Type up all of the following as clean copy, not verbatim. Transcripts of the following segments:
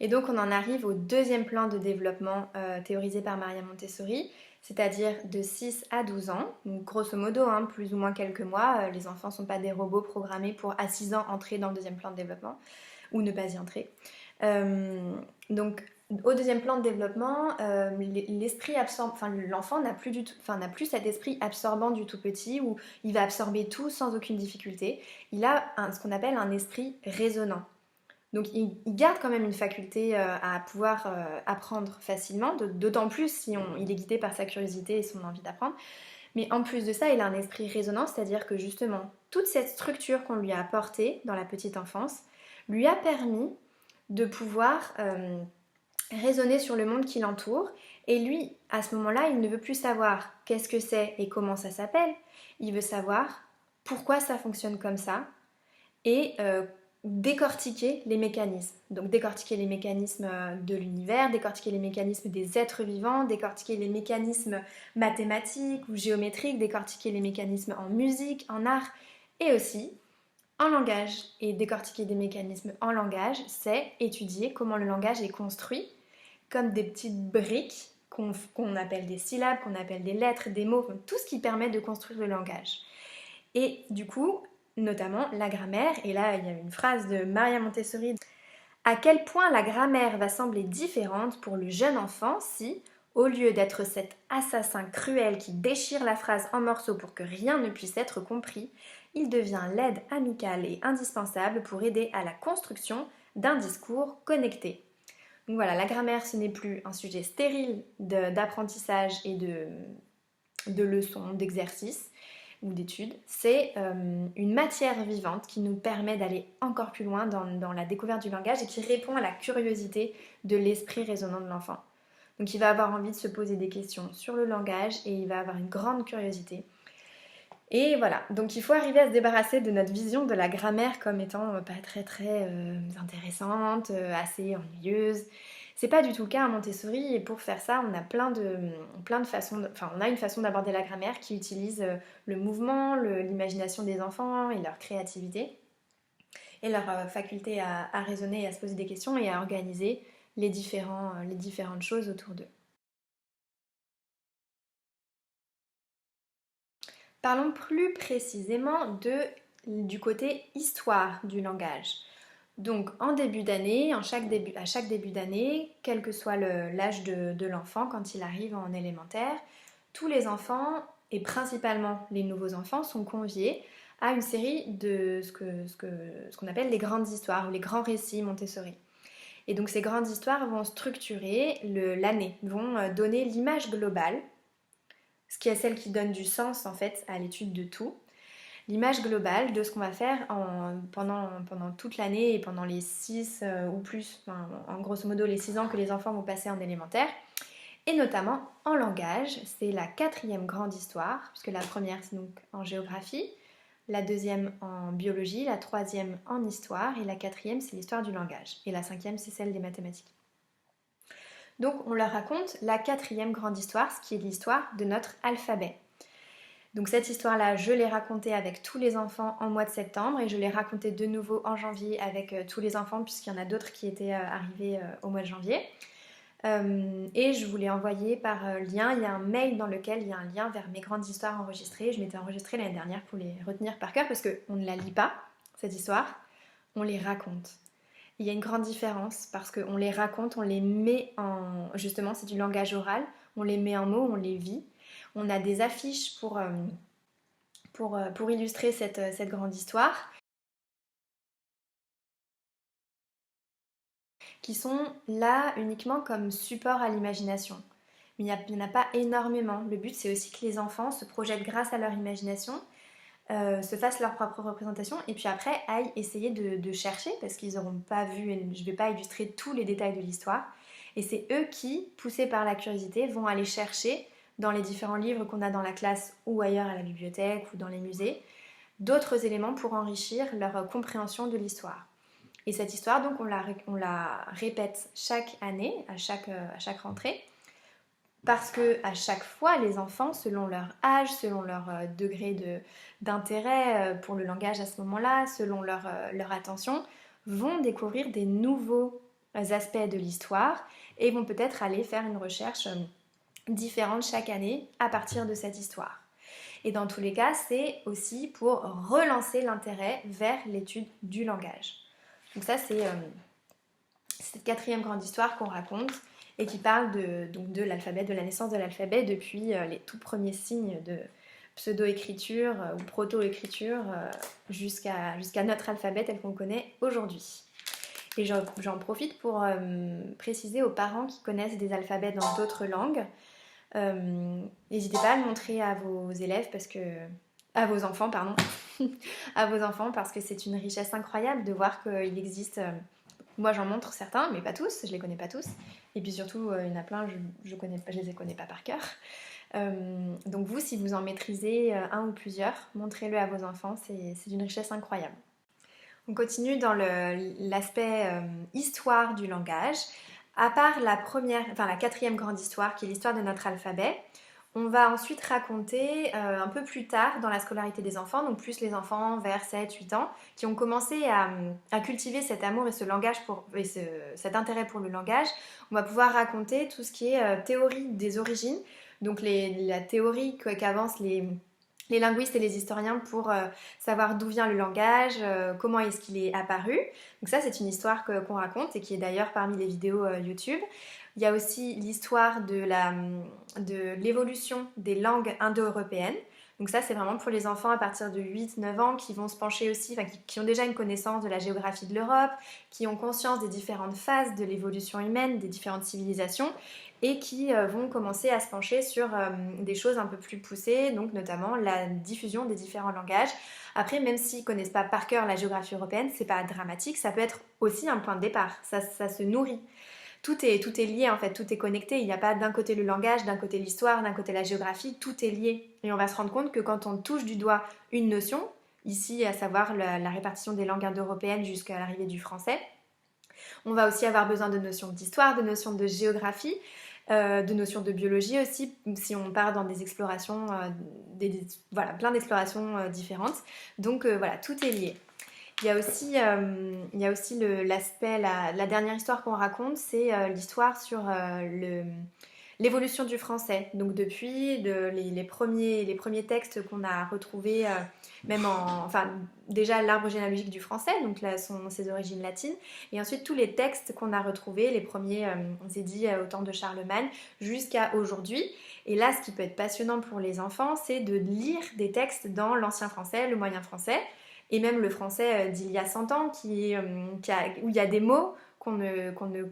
Et donc on en arrive au deuxième plan de développement théorisé par Maria Montessori, c'est-à-dire de 6 à 12 ans. Donc grosso modo, hein, plus ou moins quelques mois, les enfants ne sont pas des robots programmés pour à 6 ans entrer dans le deuxième plan de développement, ou ne pas y entrer. Donc au deuxième plan de développement, l'esprit absorbe, enfin l'enfant n'a plus du tout, enfin n'a plus cet esprit absorbant du tout petit où il va absorber tout sans aucune difficulté. Il a ce qu'on appelle un esprit résonnant. Donc il garde quand même une faculté à pouvoir apprendre facilement, d'autant plus si il est guidé par sa curiosité et son envie d'apprendre. Mais en plus de ça, il a un esprit résonnant, c'est-à-dire que justement, toute cette structure qu'on lui a apportée dans la petite enfance lui a permis de pouvoir raisonner sur le monde qui l'entoure. Et lui, à ce moment-là, il ne veut plus savoir qu'est-ce que c'est et comment ça s'appelle. Il veut savoir pourquoi ça fonctionne comme ça et décortiquer les mécanismes. Donc décortiquer les mécanismes de l'univers, décortiquer les mécanismes des êtres vivants, décortiquer les mécanismes mathématiques ou géométriques, décortiquer les mécanismes en musique, en art et aussi en langage. Et décortiquer des mécanismes en langage, c'est étudier comment le langage est construit comme des petites briques qu'on appelle des syllabes, qu'on appelle des lettres, des mots, tout ce qui permet de construire le langage. Et du coup, notamment la grammaire, et là il y a une phrase de Maria Montessori: à quel point la grammaire va sembler différente pour le jeune enfant si, au lieu d'être cet assassin cruel qui déchire la phrase en morceaux pour que rien ne puisse être compris, il devient l'aide amicale et indispensable pour aider à la construction d'un discours connecté. Donc voilà, la grammaire, ce n'est plus un sujet stérile d'apprentissage et de leçons, d'exercices ou d'études. C'est une matière vivante qui nous permet d'aller encore plus loin dans la découverte du langage et qui répond à la curiosité de l'esprit résonnant de l'enfant. Donc il va avoir envie de se poser des questions sur le langage et il va avoir une grande curiosité. Et voilà, donc il faut arriver à se débarrasser de notre vision de la grammaire comme étant pas très intéressante, assez ennuyeuse. C'est pas du tout le cas à Montessori et pour faire ça, on a plein de façons, on a une façon d'aborder la grammaire qui utilise le mouvement, l'imagination des enfants et leur créativité et leur faculté à raisonner et à se poser des questions et à organiser les différentes choses autour d'eux. Parlons plus précisément du côté histoire du langage. Donc en début d'année, à chaque début d'année, quel que soit l'âge de l'enfant quand il arrive en élémentaire, tous les enfants, et principalement les nouveaux enfants, sont conviés à une série de ce qu'on appelle les grandes histoires ou les grands récits Montessori. Et donc ces grandes histoires vont structurer l'année, vont donner l'image globale, ce qui est celle qui donne du sens en fait à l'étude de tout, l'image globale de ce qu'on va faire pendant toute l'année et pendant les 6 ou plus, en grosso modo les 6 ans que les enfants vont passer en élémentaire, et notamment en langage. C'est la quatrième grande histoire, puisque la première c'est donc en géographie, la deuxième en biologie, la troisième en histoire, et la quatrième c'est l'histoire du langage, et la cinquième c'est celle des mathématiques. Donc on leur raconte la quatrième grande histoire, ce qui est l'histoire de notre alphabet. Donc cette histoire-là, je l'ai racontée avec tous les enfants en mois de septembre et je l'ai racontée de nouveau en janvier avec tous les enfants puisqu'il y en a d'autres qui étaient arrivés au mois de janvier. Et je vous l'ai envoyé par lien. Il y a un mail dans lequel il y a un lien vers mes grandes histoires enregistrées. Je m'étais enregistrée l'année dernière pour les retenir par cœur parce qu'on ne la lit pas, cette histoire, on les raconte. Il y a une grande différence parce qu'on les raconte, on les met en... Justement, c'est du langage oral, on les met en mots, on les vit. On a des affiches pour illustrer cette grande histoire qui sont là uniquement comme support à l'imagination. Mais il n'y en a pas énormément. Le but, c'est aussi que les enfants se projettent grâce à leur imagination, se fassent leur propre représentation et puis après aillent essayer de chercher parce qu'ils n'auront pas vu, et je ne vais pas illustrer tous les détails de l'histoire. Et c'est eux qui, poussés par la curiosité, vont aller chercher dans les différents livres qu'on a dans la classe ou ailleurs à la bibliothèque ou dans les musées, d'autres éléments pour enrichir leur compréhension de l'histoire. Et cette histoire, donc, on la répète chaque année, à chaque rentrée, parce que à chaque fois, les enfants, selon leur âge, selon leur degré d'intérêt pour le langage à ce moment-là, selon leur attention, vont découvrir des nouveaux aspects de l'histoire et vont peut-être aller faire une recherche différente chaque année à partir de cette histoire. Et dans tous les cas, c'est aussi pour relancer l'intérêt vers l'étude du langage. Donc ça, c'est cette quatrième grande histoire qu'on raconte et qui parle de l'alphabet, de la naissance de l'alphabet depuis les tout premiers signes de pseudo-écriture ou proto-écriture jusqu'à notre alphabet tel qu'on le connaît aujourd'hui. Et j'en profite pour préciser aux parents qui connaissent des alphabets dans d'autres langues, n'hésitez pas à le montrer à vos élèves à vos enfants, pardon, à vos enfants parce que c'est une richesse incroyable de voir qu'il existe. Moi j'en montre certains, mais pas tous, je les connais pas tous. Et puis surtout, il y en a plein, je les connais pas par cœur. Donc vous, si vous en maîtrisez un ou plusieurs, montrez-le à vos enfants, c'est d'une richesse incroyable. On continue dans l'aspect histoire du langage. À part la quatrième grande histoire, qui est l'histoire de notre alphabet, on va ensuite raconter un peu plus tard dans la scolarité des enfants, donc plus les enfants vers 7-8 ans, qui ont commencé à cultiver cet amour et cet intérêt pour le langage. On va pouvoir raconter tout ce qui est théorie des origines, donc la théorie qu'avancent les linguistes et les historiens pour savoir d'où vient le langage, comment est-ce qu'il est apparu. Donc ça, c'est une histoire qu'on raconte et qui est d'ailleurs parmi les vidéos YouTube. Il y a aussi l'histoire de l'évolution des langues indo-européennes. Donc ça, c'est vraiment pour les enfants à partir de 8-9 ans qui vont se pencher aussi, qui ont déjà une connaissance de la géographie de l'Europe, qui ont conscience des différentes phases de l'évolution humaine, des différentes civilisations, et qui vont commencer à se pencher sur des choses un peu plus poussées, donc notamment la diffusion des différents langages. Après, même s'ils ne connaissent pas par cœur la géographie européenne, c'est pas dramatique, ça peut être aussi un point de départ, ça se nourrit. Tout est lié en fait, tout est connecté, il n'y a pas d'un côté le langage, d'un côté l'histoire, d'un côté la géographie, tout est lié. Et on va se rendre compte que quand on touche du doigt une notion, ici à savoir la répartition des langues indo-européennes jusqu'à l'arrivée du français, on va aussi avoir besoin de notions d'histoire, de notions de géographie, de notions de biologie aussi, si on part dans des explorations, plein d'explorations différentes. Donc voilà, tout est lié. Il y a aussi l'aspect, la dernière histoire qu'on raconte, c'est l'histoire sur l'évolution du français. Donc depuis les premiers textes qu'on a retrouvés, déjà l'arbre généalogique du français, donc là sont ses origines latines, et ensuite tous les textes qu'on a retrouvés, les premiers, on s'est dit au temps de Charlemagne, jusqu'à aujourd'hui. Et là, ce qui peut être passionnant pour les enfants, c'est de lire des textes dans l'ancien français, le moyen français, et même le français d'il y a 100 ans, où il y a des mots qu'on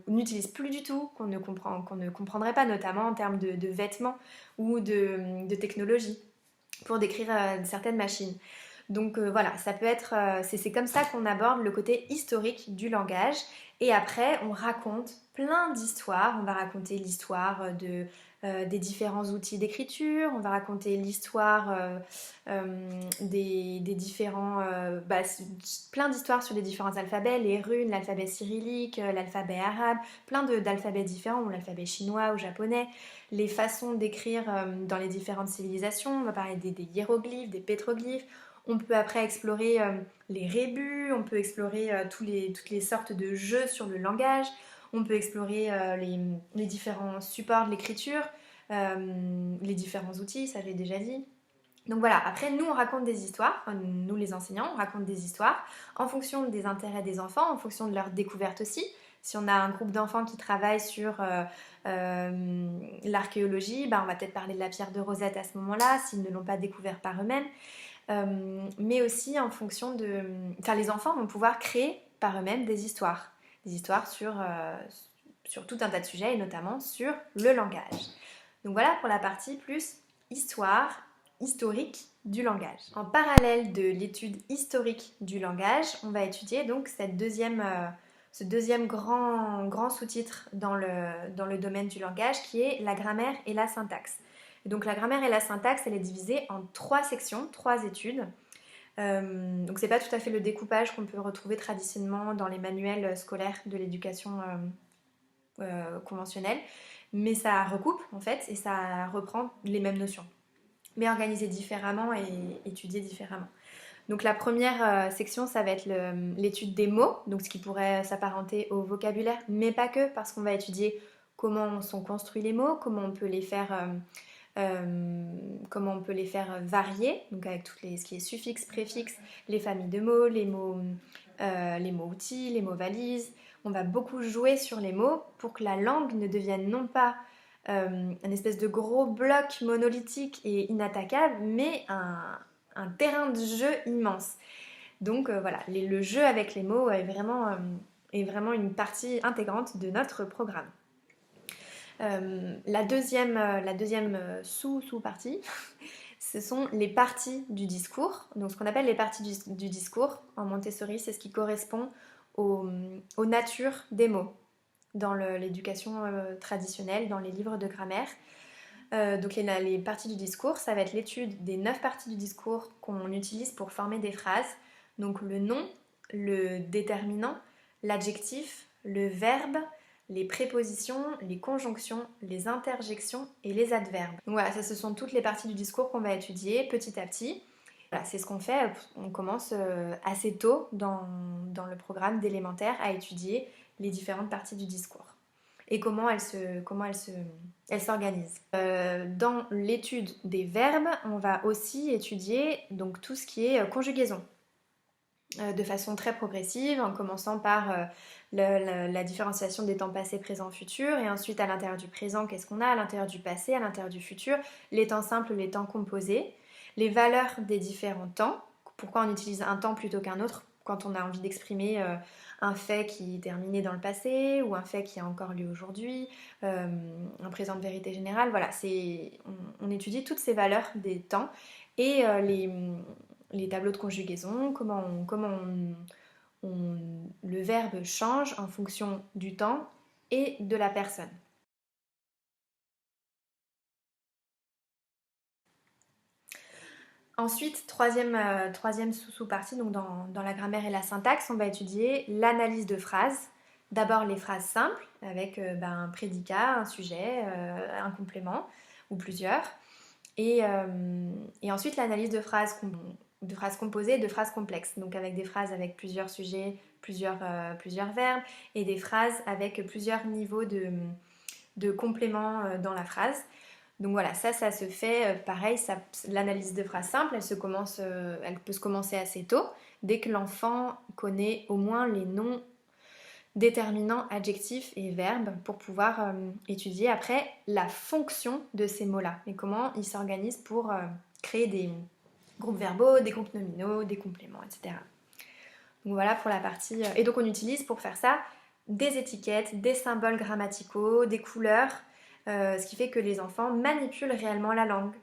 n'utilise plus du tout, qu'on ne comprendrait pas, notamment en termes de vêtements ou de technologie, pour décrire certaines machines. Donc voilà, ça peut être, c'est comme ça qu'on aborde le côté historique du langage. Et après, on raconte plein d'histoires. On va raconter l'histoire des différents outils d'écriture, on va raconter l'histoire des différents... plein d'histoires sur les différents alphabets, les runes, l'alphabet cyrillique, l'alphabet arabe, plein d'alphabets différents, ou l'alphabet chinois ou japonais, les façons d'écrire dans les différentes civilisations, on va parler des hiéroglyphes, des pétroglyphes. On peut après explorer les rébus, on peut explorer toutes les sortes de jeux sur le langage, on peut explorer les différents supports de l'écriture, les différents outils, ça j'ai déjà dit. Donc voilà, après nous on raconte des histoires, nous les enseignants, on raconte des histoires en fonction des intérêts des enfants, en fonction de leur découverte aussi. Si on a un groupe d'enfants qui travaille sur l'archéologie, on va peut-être parler de la pierre de Rosette à ce moment-là, s'ils ne l'ont pas découvert par eux-mêmes. Mais aussi en fonction de... Enfin, les enfants vont pouvoir créer par eux-mêmes des histoires sur tout un tas de sujets et notamment sur le langage. Donc voilà pour la partie plus historique du langage. En parallèle de l'étude historique du langage, on va étudier donc ce deuxième grand sous-titre dans le domaine du langage qui est la grammaire et la syntaxe. Et donc la grammaire et la syntaxe, elle est divisée en 3 sections, 3 études. Donc c'est pas tout à fait le découpage qu'on peut retrouver traditionnellement dans les manuels scolaires de l'éducation conventionnelle, mais ça recoupe en fait et ça reprend les mêmes notions, mais organisées différemment et étudiées différemment. Donc la première section, ça va être l'étude des mots, donc ce qui pourrait s'apparenter au vocabulaire, mais pas que, parce qu'on va étudier comment sont construits les mots, comment on peut les faire varier, donc avec ce qui est suffixe, préfixe, les familles de mots, les mots outils, les mots valises. On va beaucoup jouer sur les mots pour que la langue ne devienne non pas un espèce de gros bloc monolithique et inattaquable, mais un terrain de jeu immense. Donc voilà, le jeu avec les mots est vraiment une partie intégrante de notre programme. La deuxième sous-partie, ce sont les parties du discours. Donc ce qu'on appelle les parties du discours en Montessori, c'est ce qui correspond aux natures des mots dans l'éducation traditionnelle, dans les livres de grammaire. Donc les parties du discours, ça va être l'étude des 9 parties du discours qu'on utilise pour former des phrases. Donc le nom, le déterminant, l'adjectif, le verbe, les prépositions, les conjonctions, les interjections et les adverbes. Donc voilà, ça ce sont toutes les parties du discours qu'on va étudier petit à petit. Voilà, c'est ce qu'on fait, on commence assez tôt dans le programme d'élémentaire à étudier les différentes parties du discours et comment elles s'organisent. Dans l'étude des verbes, on va aussi étudier donc, tout ce qui est conjugaison de façon très progressive, en commençant par la différenciation des temps passés, présent, futur, et ensuite à l'intérieur du présent, qu'est-ce qu'on a, à l'intérieur du passé, à l'intérieur du futur, les temps simples, les temps composés, les valeurs des différents temps, pourquoi on utilise un temps plutôt qu'un autre quand on a envie d'exprimer un fait qui est terminé dans le passé ou un fait qui a encore lieu aujourd'hui, un présent de vérité générale. Voilà, on étudie toutes ces valeurs des temps et les tableaux de conjugaison, comment le verbe change en fonction du temps et de la personne. Ensuite, troisième sous-partie, donc dans la grammaire et la syntaxe, on va étudier l'analyse de phrases. D'abord les phrases simples, avec un prédicat, un sujet, un complément, ou plusieurs. Et ensuite l'analyse de phrases composées et de phrases complexes, donc avec des phrases avec plusieurs sujets, plusieurs verbes, et des phrases avec plusieurs niveaux de compléments dans la phrase. Donc voilà, ça se fait pareil, l'analyse de phrases simples, elle peut se commencer assez tôt, dès que l'enfant connaît au moins les noms déterminants, adjectifs et verbes pour pouvoir étudier après la fonction de ces mots-là et comment ils s'organisent pour créer des groupes verbaux, des groupes nominaux, des compléments, etc. Donc voilà pour la partie... Et donc on utilise pour faire ça des étiquettes, des symboles grammaticaux, des couleurs, ce qui fait que les enfants manipulent réellement la langue.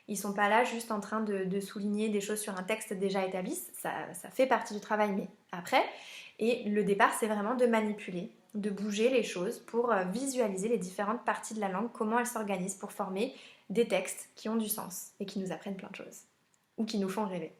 Ils sont pas là juste en train de souligner des choses sur un texte déjà établi, ça fait partie du travail, mais après. Et le départ, c'est vraiment de manipuler, de bouger les choses pour visualiser les différentes parties de la langue, comment elles s'organisent pour former des textes qui ont du sens et qui nous apprennent plein de choses, ou qui nous font rêver.